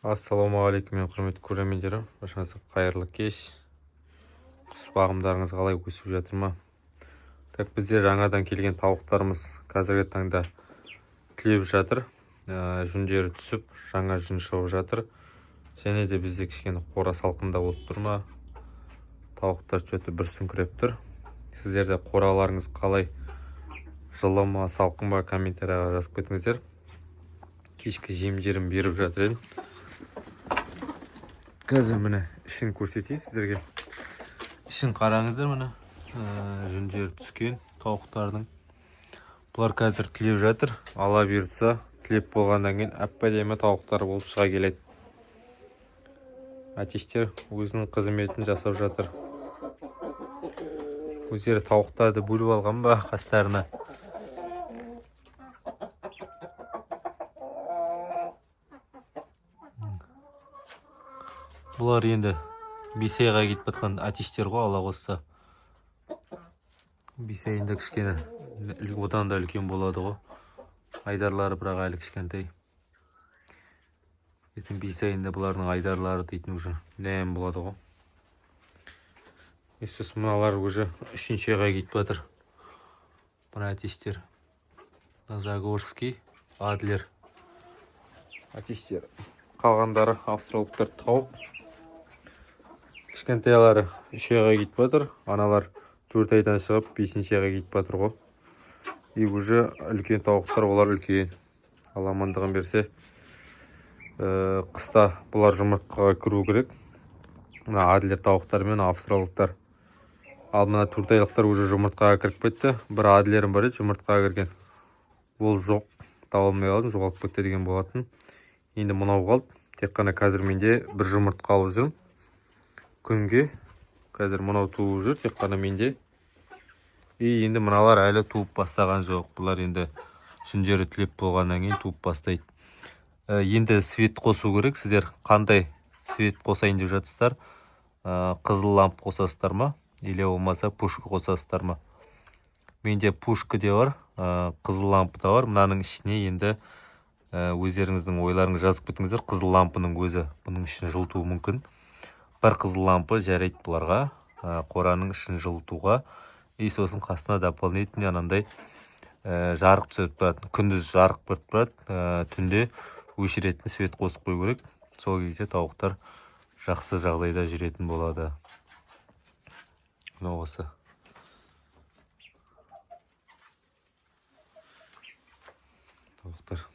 Ассалаумағалейкум, мен құрметті көрермендерім. Баршаңызға қайырлы кеш. Құс бағымдарыңыз қалай өсіп жатыр ма? Так, бізде жаңадан келген тауықтарымыз қазіргі таңда түлеп жатыр. Жүндері түсіп, жаңа жүн шығып жатыр. Және де бізде кішкене қора салқында болып тұр ма? Тауықтар жөті бір сүңкіреп тұр. Сіздерде қораларыңыз қалай? Жылы ма, салқын ба? Комментарияға жазып кетіңіздер. Кешкі жемдерін беріп жатыр едім. Қазір міне ішін көрсетейін сіздерге. Ішін қараңыздар, міне жүндері түскен тауықтардың. Бұлар қазір түлеп жатыр. Ала бұйыртса, түлеп болғаннан кейін әп-әдемі тауықтар болып шыға келеді. Әтештер өзінің қызметін жасап жатыр. Өздері тауықтарды бөліп алған ба қастарына? Бұлар енді 5 айға кетіп жатқан әтештер ғой, ала қосса. 5 айында кішкене одан да үлкен болады ғой. Айдарлары бірақ әлі кішкентай. Ертең 5 айында бұлардың айдарлары дейтін уже нәм болады ғой. Есіс мыналар уже 3-ші айға кетіп жатыр. Бұна әтештер. Загорский, Адлер әтештер. Қалғандары австралықтар тауық. Кішкентайлары 3 айға кетіп жатыр. Аналар 4 айдан шығып 5-ші айға кетіп жатыр ғой. И уже үлкен тауықтар, олар үлкен. Алла амандығын берсе, қыста бұлар жұмыртқаға кіру керек. Мына Адлер тауықтар мен австралықтар. Ал мына 4 айлықтар уже жұмыртқаға кіріп кетті. Бір Адлерім бар еді, жұмыртқаға кірген. Ол жоқ, таба алмай қалдым, жоғалып кетті деген болатын. Енді мынау қалды. Тек қана қазір менде бір жұмыртқа алып жүрмін. Күнге қазір мынау туып жүр, тек қана менде. И енді мыналар әлі туып бастаған жоқ. Бұлар енді жүндері түлеп болғаннан кейін туып бастайды. Енді свет қосу керек. Сіздер қандай свет қосайын деп жатсыздар? Қызыл ламп қосасыздар ма? Или болмаса пушка қосасыздар ма? Менде пушка де бар, қызыл лампы да бар. Мынаның ішіне енді өздеріңіздің ойларыңыз жазып кетіңіздер. Қызыл лампының өзі бұның ішін жылытуы мүмкін. Бір қызыл лампы жарайды бұларға, қораның ішін жылытуға. И сосын қасына дополнительный анандай жарық түсіп тұрады. Күндіз жарық беріп тұрады, түнде өшіретін свет қосып қою керек. Сол кезде тауықтар жақсы жағдайда жүретін болады. Мынау осы. Тауықтар